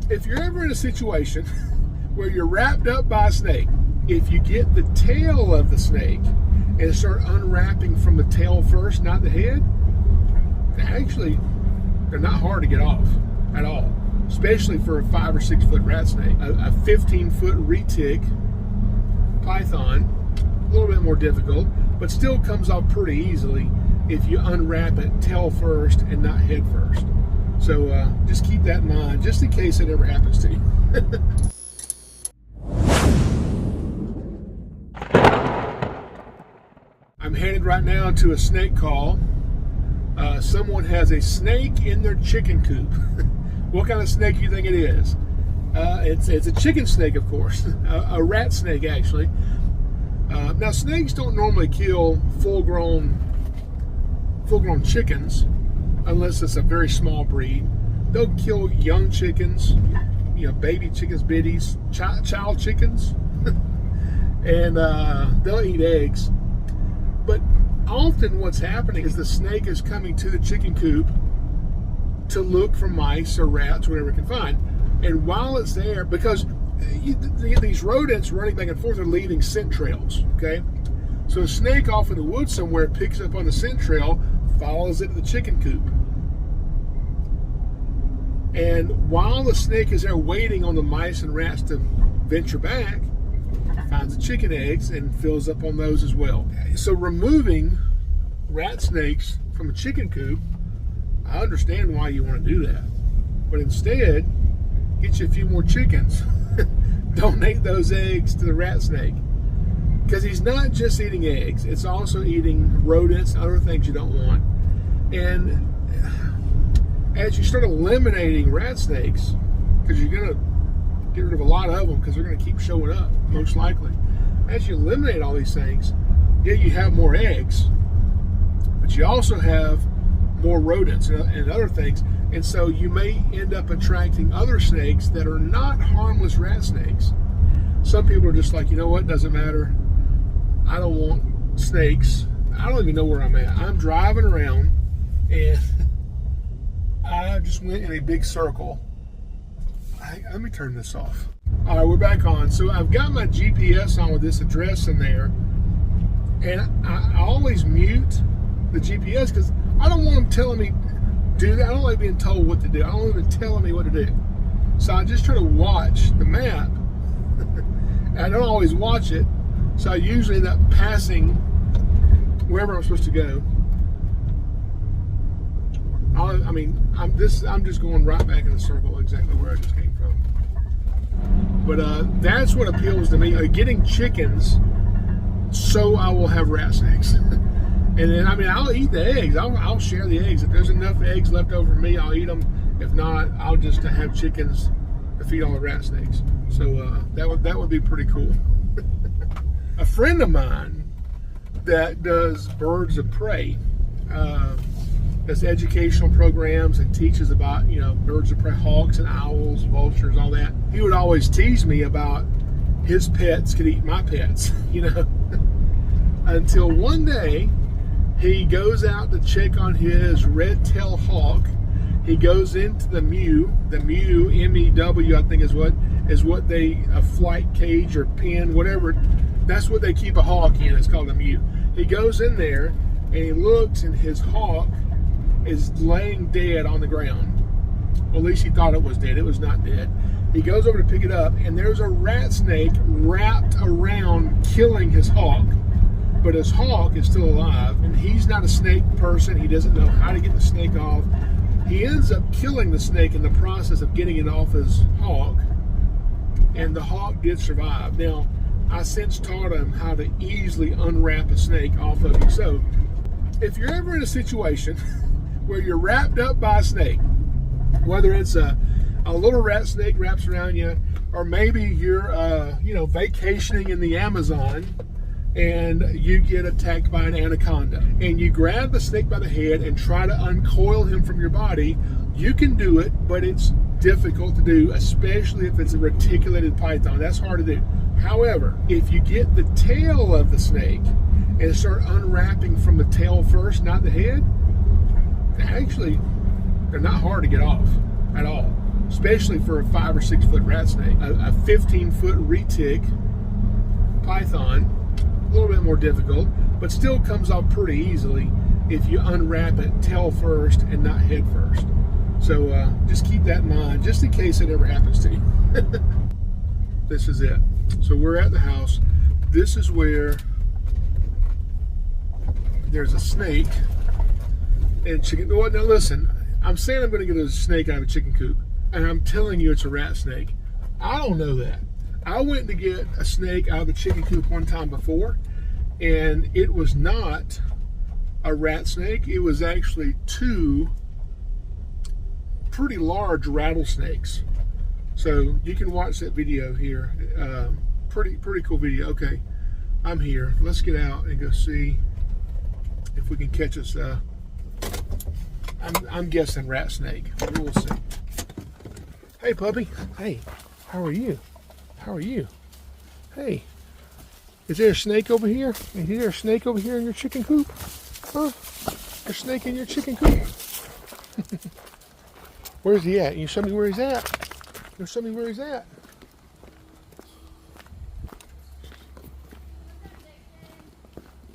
If you're ever in a situation where you're wrapped up by a snake, if you get the tail of the snake and start unwrapping from the tail first, not the head, they're not hard to get off at all, especially for a 5 or 6 foot rat snake. A 15-foot retic python, a little bit more difficult, but still comes off pretty easily if you unwrap it tail first and not head first. So just keep that in mind, just in case it ever happens to you. I'm headed right now to a snake call. Someone has a snake in their chicken coop. What kind of snake do you think it is? It's a chicken snake, of course. A rat snake, actually. Now, snakes don't normally kill full-grown chickens unless it's a very small breed. They'll kill young chickens, baby chickens, biddies, child chickens, and they'll eat eggs. But often what's happening is the snake is coming to the chicken coop to look for mice or rats, whatever it can find. And while it's there, because these rodents running back and forth are leaving scent trails, okay? So a snake off in the woods somewhere picks up on the scent trail, follows it to the chicken coop. And while the snake is there waiting on the mice and rats to venture back, finds the chicken eggs and fills up on those as well. So removing rat snakes from a chicken coop, I understand why you want to do that. But instead, get you a few more chickens. Donate those eggs to the rat snake. Because he's not just eating eggs, it's also eating rodents and other things you don't want. And as you start eliminating rat snakes, because you're going to get rid of a lot of them because they're going to keep showing up, most likely. As you eliminate all these things, yeah, you have more eggs, but you also have more rodents and other things. And so you may end up attracting other snakes that are not harmless rat snakes. Some people are just like, you know what, doesn't matter. I don't want snakes. I don't even know where I'm at. I'm driving around and I just went in a big circle. Let me turn this off. All right, we're back on. So I've got my GPS on with this address in there, and I always mute the GPS because I don't want them telling me do that. I don't like being told what to do. I don't want them telling me what to do. So I just try to watch the map. I don't always watch it, so I usually end up passing wherever I'm supposed to go. I'm just going right back in the circle exactly where I just came from. But that's what appeals to me, getting chickens so I will have rat snakes. And then, I'll eat the eggs. I'll share the eggs. If there's enough eggs left over for me, I'll eat them. If not, I'll just have chickens to feed all the rat snakes. So that would be pretty cool. A friend of mine that does birds of prey, does educational programs and teaches about, birds of prey, hawks and owls, vultures, all that. He would always tease me about his pets could eat my pets, Until one day, he goes out to check on his red-tailed hawk. He goes into the mew, M-E-W, I think is what they, a flight cage or pen, whatever, that's what they keep a hawk in. It's called a mew. He goes in there and he looks, and his hawk is laying dead on the ground. Well, at least he thought it was dead. It was not dead. He goes over to pick it up, and there's a rat snake wrapped around killing his hawk. But his hawk is still alive, and he's not a snake person. He doesn't know how to get the snake off. He ends up killing the snake in the process of getting it off his hawk, and the hawk did survive. Now, I since taught him how to easily unwrap a snake off of you. So, if you're ever in a situation where you're wrapped up by a snake, whether it's a little rat snake wraps around you, or maybe you're vacationing in the Amazon and you get attacked by an anaconda, and you grab the snake by the head and try to uncoil him from your body, you can do it, but it's difficult to do, especially if it's a reticulated python. That's hard to do. However, if you get the tail of the snake and start unwrapping from the tail first, not the head, they're not hard to get off at all. especially for a 5 or 6 foot rat snake. A 15-foot retic python, a little bit more difficult, but still comes off pretty easily if you unwrap it tail first and not head first. So just keep that in mind, just in case it ever happens to you. This is it. So we're at the house. This is where there's a snake and chicken. Now listen, I'm saying I'm going to get a snake out of a chicken coop, and I'm telling you it's a rat snake. I don't know that. I went to get a snake out of a chicken coop one time before, and it was not a rat snake. It was actually 2 pretty large rattlesnakes. So you can watch that video here. Pretty cool video. Okay, I'm here. Let's get out and go see if we can catch us. I'm guessing rat snake. We'll see. Hey, puppy. Hey, how are you? How are you? Hey, is there a snake over here? Is there a snake over here in your chicken coop? Huh? A snake in your chicken coop? Where's he at? You show me where he's at. You show me where he's at.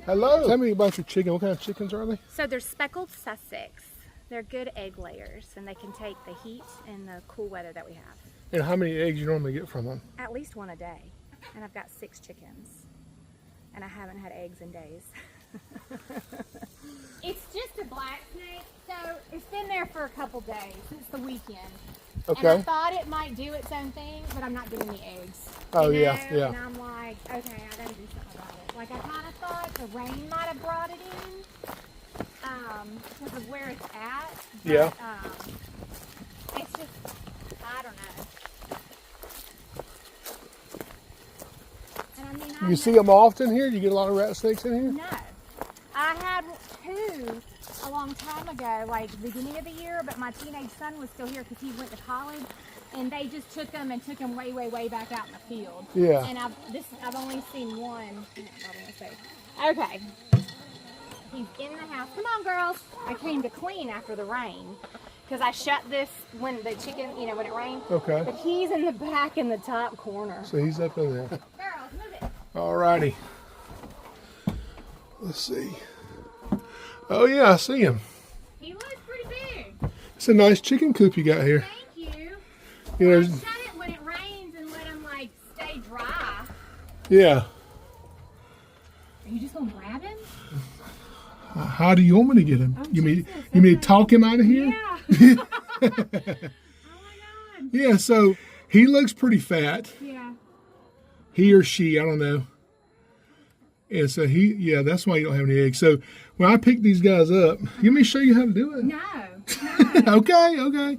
Hello. Tell me about your chicken. What kind of chickens are they? So they're speckled Sussex. They're good egg layers, and they can take the heat and the cool weather that we have. And how many eggs you normally get from them? At least 1 a day. And I've got 6 chickens. And I haven't had eggs in days. It's just a black snake, so it's been there for a couple days since the weekend. Okay. And I thought it might do its own thing, but I'm not getting the eggs. Oh, you know? yeah. And I'm like, okay, I gotta do something about it. Like, I kind of thought the rain might have brought it in, because of where it's at. But, yeah. It's just, I don't know. And I mean, You see them often here? You get a lot of rat snakes in here? No. I had 2 a long time ago, like the beginning of the year, but my teenage son was still here because he went to college, and they just took him way, way, way back out in the field. Yeah. And I've only seen 1. Okay. He's in the house. Come on, girls. I came to clean after the rain because I shut this when the chicken, when it rained. Okay. But he's in the back in the top corner. So he's up in there. Girls, move it. Alrighty. Let's see. Oh yeah, I see him. He looks pretty big. It's a nice chicken coop you got here. Thank you. You know, I shut it when it rains and let him stay dry. yeah. Are you just gonna grab him? How do you want me to get him? Oh, you Jesus, mean to talk him out of here? Yeah. Oh my God. Yeah. So he looks pretty fat. Yeah. He or she, I don't know. And so that's why you don't have any eggs. So when I pick these guys up, you want me to show you how to do it? No. Okay.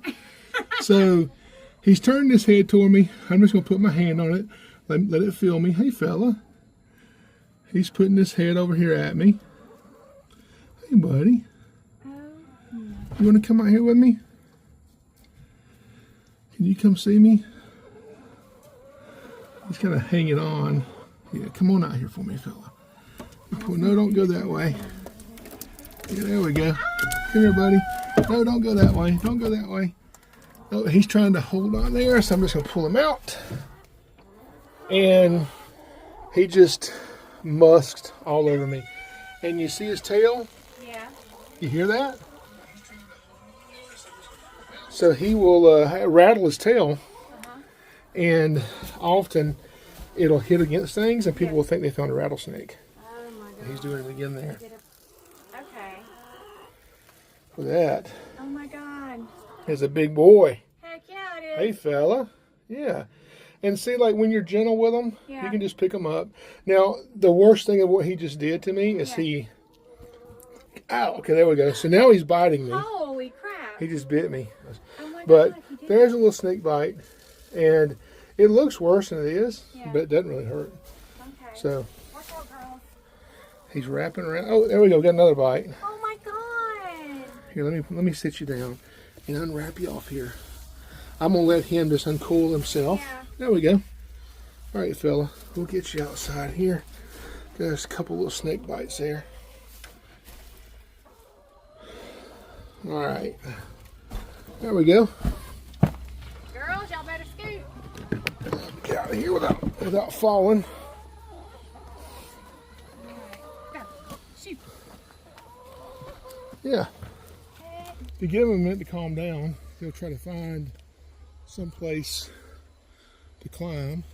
So he's turning his head toward me. I'm just going to put my hand on it. Let it feel me. Hey, fella. He's putting his head over here at me. Hey, buddy. You want to come out here with me? Can you come see me? He's kind of hanging on. Yeah, come on out here for me, fella. No, don't go that way. Yeah, there we go. Come here, buddy. No, don't go that way. Don't go that way. Oh, he's trying to hold on there, so I'm just going to pull him out. And he just musked all over me. And you see his tail? Yeah. You hear that? So he will rattle his tail. And often it'll hit against things, and people will think they found a rattlesnake. Oh my God. He's doing it again there. Okay. For that. Oh my God. He's a big boy. Heck yeah, it is. Hey, fella. Yeah. And see, like when you're gentle with them, you can just pick them up. Now, the worst thing of what he just did to me is Ow. Okay, there we go. So now he's biting me. Holy crap. He just bit me. Oh my But God, there's a little snake bite. And it looks worse than it is, Yeah. but it doesn't really hurt. Okay. So Watch out, girls. he's wrapping around. Oh, there we go. Got another bite. Oh my God. Here, let me sit you down and unwrap you off here. I'm gonna let him just uncool himself. Yeah. There we go. All right, fella. We'll get you outside here. There's a couple little snake bites there. All right. There we go. of here without falling. Go. Shoot. Yeah. If you give him a minute to calm down, he'll try to find some place to climb.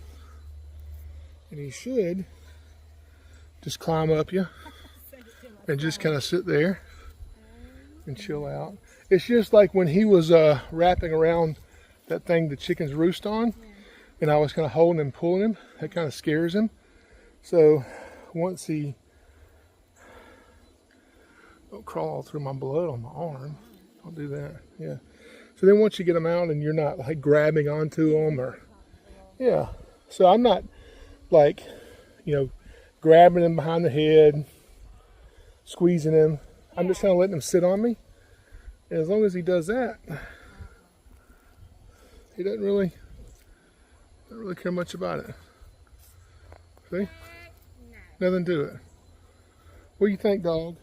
And he should just climb up you and just kind of sit there and chill out. It's just like when he was wrapping around that thing the chickens roost on, and I was kind of holding and pulling him. That kind of scares him. So once he don't crawl all through my blood on my arm, I'll do that. Yeah. So then once you get them out and you're not like grabbing onto them or yeah. So I'm not like, you know, grabbing him behind the head, squeezing him. I'm just kind of letting him sit on me. And as long as he does that, he doesn't really care much about it. See? Nothing to it. What do you think, dog?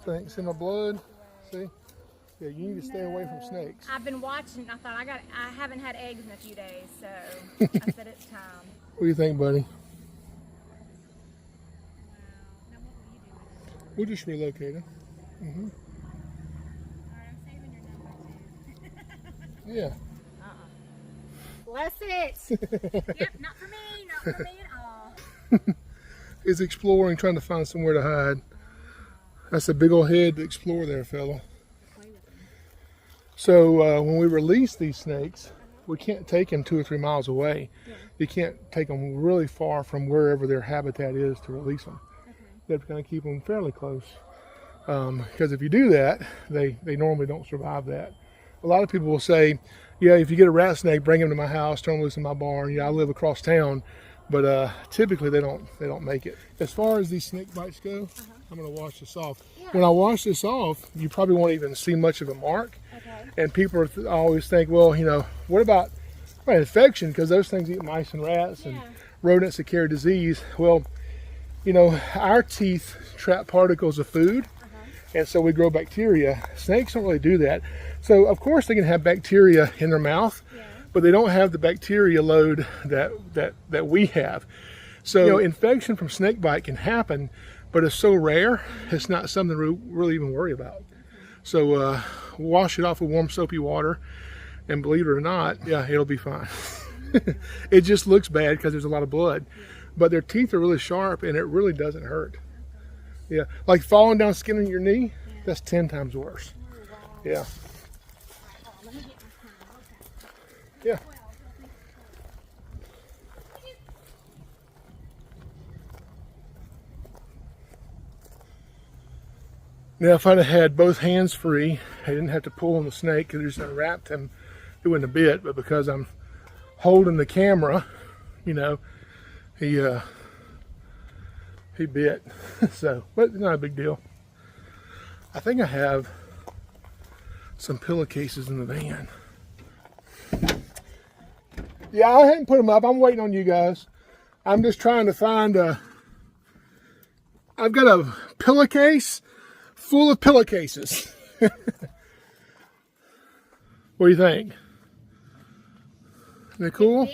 Thanks in my blood. See? Yeah, you need to stay away from snakes. I've been watching. I thought I haven't had eggs in a few days, so I said it's time. What do you think, buddy? Wow. Now what will you do with it? We'll just relocate him. Mm-hmm. Alright, I'm saving your number too. Yeah. Bless it. Yep, not for me. Not for me at all. He's exploring, trying to find somewhere to hide. That's a big old head to explore there, fella. So when we release these snakes, we can't take them 2 or 3 miles away. Yeah. You can't take them really far from wherever their habitat is to release them. Okay. You have to kind of keep them fairly close. Because if you do that, they normally don't survive that. A lot of people will say, yeah, if you get a rat snake, bring him to my house, turn him loose in my barn. Yeah, I live across town. But typically they don't make it. As far as these snake bites go, I'm going to wash this off. Yeah. When I wash this off, you probably won't even see much of a mark. Okay. And people always think, well, you know, what about infection? Because those things eat mice and rats and rodents that carry disease. Well, you know, our teeth trap particles of food, and so we grow bacteria. Snakes don't really do that. So, of course, they can have bacteria in their mouth, but they don't have the bacteria load that we have. So, you know, infection from snake bite can happen, but it's so rare, it's not something we really even worry about. So wash it off with warm soapy water, and believe it or not, yeah, it'll be fine. It just looks bad because there's a lot of blood, but their teeth are really sharp and it really doesn't hurt. Yeah, like falling down, skinning your knee, that's 10 times worse. Yeah. Yeah. Now, if I'd have had both hands free, I didn't have to pull on the snake because I just unwrapped him. It wouldn't have bit, but because I'm holding the camera, you know, he bit. So, but not a big deal. I think I have some pillowcases in the van. Yeah, I hadn't put them up. I'm waiting on you guys. I'm just trying to find I've got a pillowcase full of pillowcases. What do you think? Isn't that cool?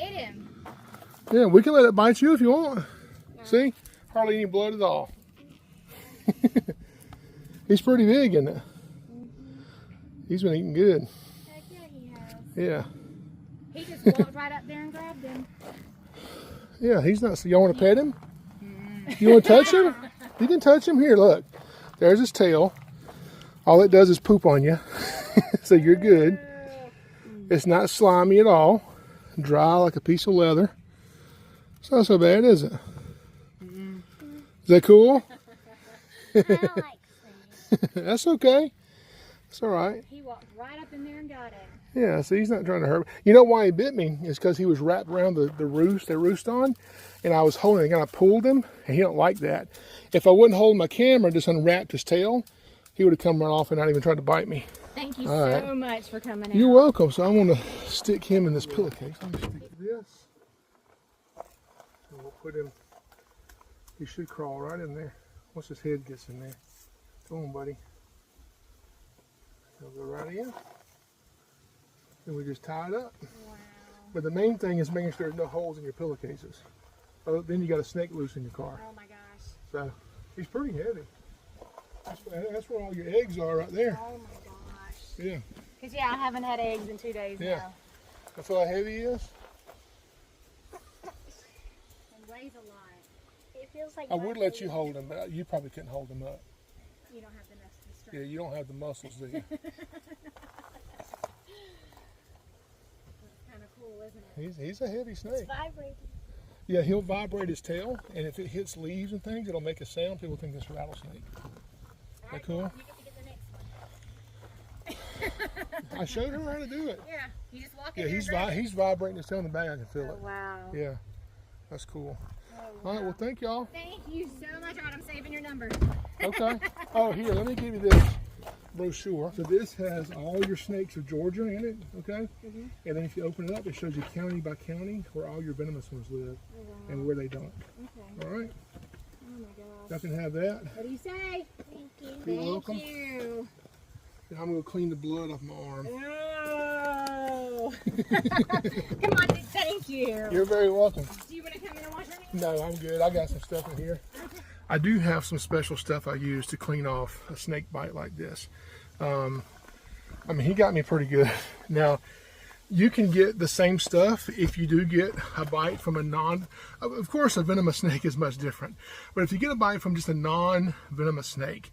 Yeah, we can let it bite you if you want. See? Hardly any blood at all. He's pretty big, isn't it? He's been eating good. Heck yeah, he has. Yeah. He just walked right up there and grabbed him. Yeah, he's not. So y'all want to pet him? You want to touch him? You can touch him. Here, look. There's his tail. All it does is poop on you. So you're good. It's not slimy at all. Dry like a piece of leather. It's not so bad, is it? Is that cool? I don't like snakes. That's okay. It's all right. He walked right up in there and got it. Yeah, so he's not trying to hurt me. You know why he bit me? Is because he was wrapped around the roost they roost on, and I was holding it, and I pulled him, and he don't like that. If I wouldn't hold my camera, just unwrapped his tail, he would have come right off and not even tried to bite me. Thank you so much for coming out. You're welcome. So I'm going to stick him in this pillowcase. Let me stick this. And we'll put him, he should crawl right in there. Once his head gets in there. Come on, buddy. He'll go right in. And we just tie it up. Wow. But the main thing is making sure there's no holes in your pillowcases. Oh, then you got a snake loose in your car. Oh my gosh. So he's pretty heavy. That's where all your eggs are right there. Oh my gosh. Yeah. Because yeah, I haven't had eggs in 2 days now. That's how heavy he is. And weighs a lot. It feels like I would let you hold him, but you probably couldn't hold him up. You don't have the strength. Yeah, you don't have the muscles, do you? That's kind of cool, isn't it? He's a heavy snake. It's vibrating. Yeah, he'll vibrate his tail, and if it hits leaves and things, it'll make a sound. People think it's a rattlesnake. Is that cool? You get to get the next one. I showed her how to do it. Yeah, you just walk Yeah, in there. he's vibrating his tail in the bag. I can feel Oh, it. wow. Yeah, that's cool. Oh, wow. All right, well, thank y'all. Thank you so much. All right, I'm saving your number. Okay. Oh, here, let me give you this brochure. So this has all your snakes of Georgia in it, okay? And then if you open it up, it shows you county by county where all your venomous ones live and where they don't. Okay. All right? Oh my gosh. I can have that. What do you say? Thank you. You're welcome. Thank you. And I'm going to clean the blood off my arm. Oh. Come on, thank you. You're very welcome. Do you want to come in and wash your hands? No, I'm good. I got some stuff in here. I do have some special stuff I use to clean off a snake bite like this. I mean, he got me pretty good. Now, you can get the same stuff if you do get a bite from a of course, a venomous snake is much different. But if you get a bite from just a non-venomous snake,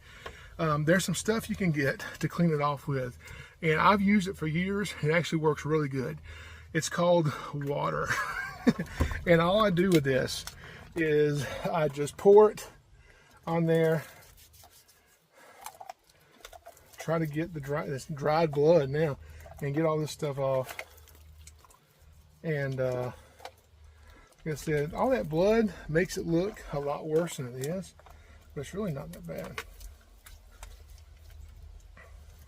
there's some stuff you can get to clean it off with. And I've used it for years. It actually works really good. It's called water. And all I do with this is I just pour it on there. Try to get this dried blood now and get all this stuff off. And like I said, all that blood makes it look a lot worse than it is, but it's really not that bad.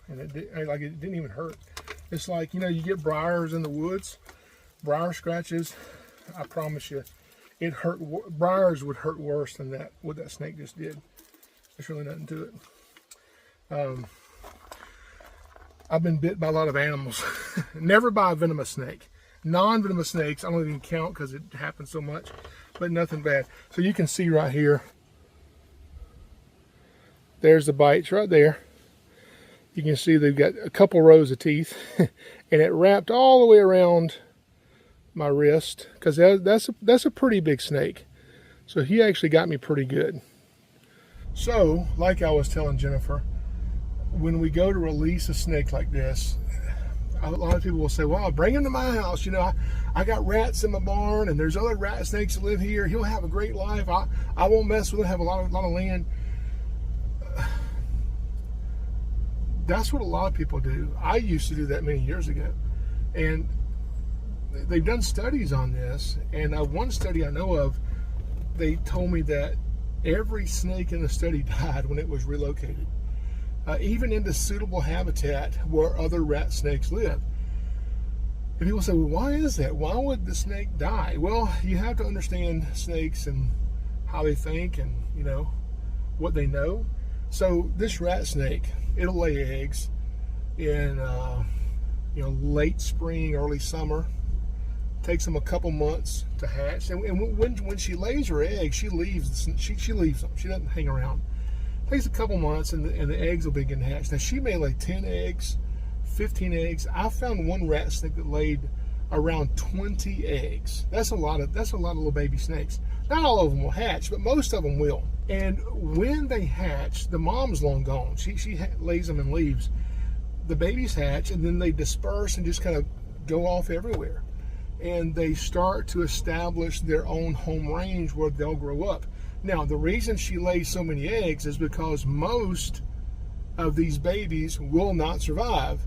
And it didn't even hurt. It's like, you know, you get briars in the woods, briar scratches. I promise you, it hurt. Briars would hurt worse than that. What that snake just did. There's really nothing to it. I've been bit by a lot of animals. Never by a venomous snake. Non-venomous snakes, I don't even count because it happens so much, but nothing bad. So you can see right here, there's the bites right there. You can see they've got a couple rows of teeth, and it wrapped all the way around my wrist because that's a pretty big snake. So he actually got me pretty good. So, like I was telling Jennifer, when we go to release a snake like this, a lot of people will say, well, bring him to my house. You know, I got rats in my barn and there's other rat snakes that live here. He'll have a great life. I won't mess with him, have a lot of land. That's what a lot of people do. I used to do that many years ago. And they've done studies on this. And one study I know of, they told me that every snake in the study died when it was relocated. Even into suitable habitat where other rat snakes live. And people say, well, why is that? Why would the snake die? Well, you have to understand snakes and how they think and, you know, what they know. So this rat snake, it'll lay eggs in, you know, late spring, early summer. Takes them a couple months to hatch. And when she lays her eggs, she leaves them. She doesn't hang around. Takes a couple months and the eggs will begin to hatch. Now she may lay 10 eggs, 15 eggs. I found one rat snake that laid around 20 eggs. That's a lot of little baby snakes. Not all of them will hatch, but most of them will. And when they hatch, the mom's long gone. She lays them and leaves. The babies hatch and then they disperse and just kind of go off everywhere. And they start to establish their own home range where they'll grow up. Now, the reason she lays so many eggs is because most of these babies will not survive.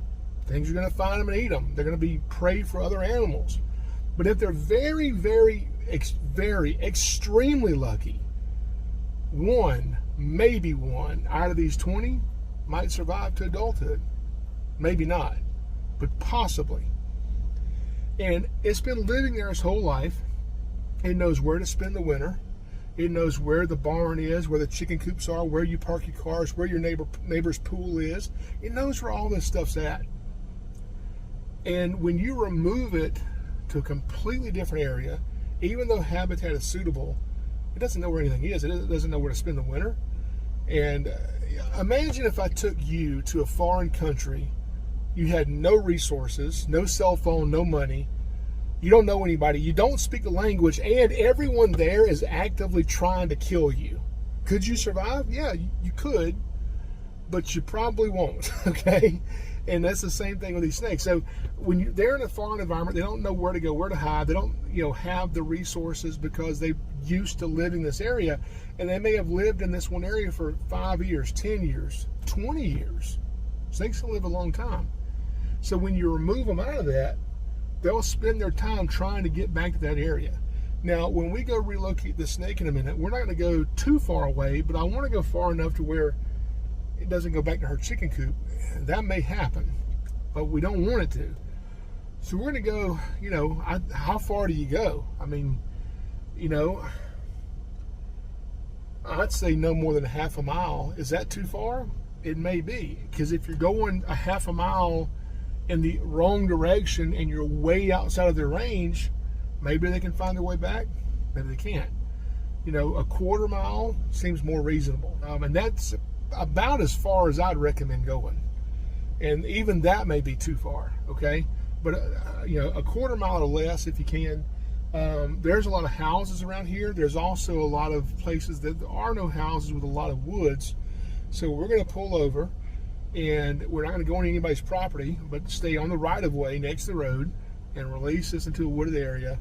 Things are going to find them and eat them. They're going to be prey for other animals. But if they're very, very, very extremely lucky, maybe one out of these 20 might survive to adulthood. Maybe not, but possibly. And it's been living there its whole life. It knows where to spend the winter. It knows where the barn is, where the chicken coops are, where you park your cars, where your neighbor's pool is. It knows where all this stuff's at. And when you remove it to a completely different area, even though habitat is suitable, it doesn't know where anything is. It doesn't know where to spend the winter. And imagine if I took you to a foreign country. You had no resources, no cell phone, no money. You don't know anybody. You don't speak the language, and everyone there is actively trying to kill you. Could you survive? Yeah, you could, but you probably won't, okay? And that's the same thing with these snakes. So when they're in a foreign environment, they don't know where to go, where to hide. They don't, have the resources because they're used to living in this area, and they may have lived in this one area for 5 years, 10 years, 20 years. Snakes can live a long time. So when you remove them out of that, they'll spend their time trying to get back to that area. Now, when we go relocate the snake in a minute, we're not going to go too far away, but I want to go far enough to where it doesn't go back to her chicken coop. That may happen, but we don't want it to. So we're going to go, how far do you go? I mean, I'd say no more than a half a mile. Is that too far? It may be, because if you're going a half a mile in the wrong direction and you're way outside of their range, maybe they can find their way back, maybe they can't. A quarter mile seems more reasonable. And that's about as far as I'd recommend going. And even that may be too far, okay? But, a quarter mile or less if you can. There's a lot of houses around here. There's also a lot of places that there are no houses with a lot of woods. So we're going to pull over, and we're not going to go on anybody's property, but stay on the right-of-way next to the road and release this into a wooded area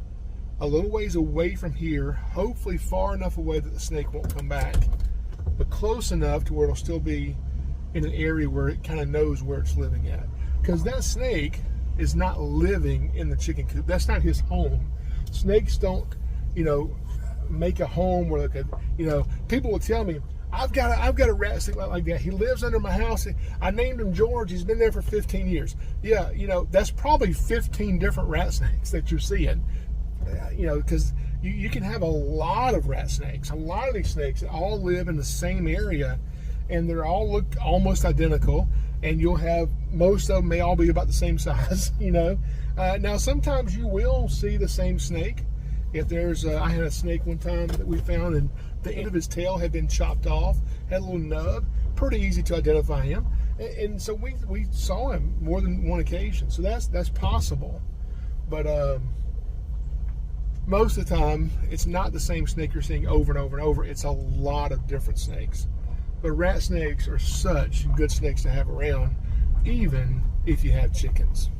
a little ways away from here, hopefully far enough away that the snake won't come back, but close enough to where it'll still be in an area where it kind of knows where it's living at. Because that snake is not living in the chicken coop. That's not his home. Snakes don't, make a home where they could, people will tell me, I've got a rat snake like that. He lives under my house. I named him George. He's been there for 15 years. Yeah, that's probably 15 different rat snakes that you're seeing. Because you can have a lot of rat snakes. A lot of these snakes that all live in the same area, and they're all look almost identical. And you'll have, most of them may all be about the same size, Now, sometimes you will see the same snake. If there's, I had a snake one time that we found, and the end of his tail had been chopped off, had a little nub, pretty easy to identify him. And so we saw him more than one occasion. So that's possible. But most of the time, it's not the same snake you're seeing over and over and over. It's a lot of different snakes. But rat snakes are such good snakes to have around, even if you have chickens.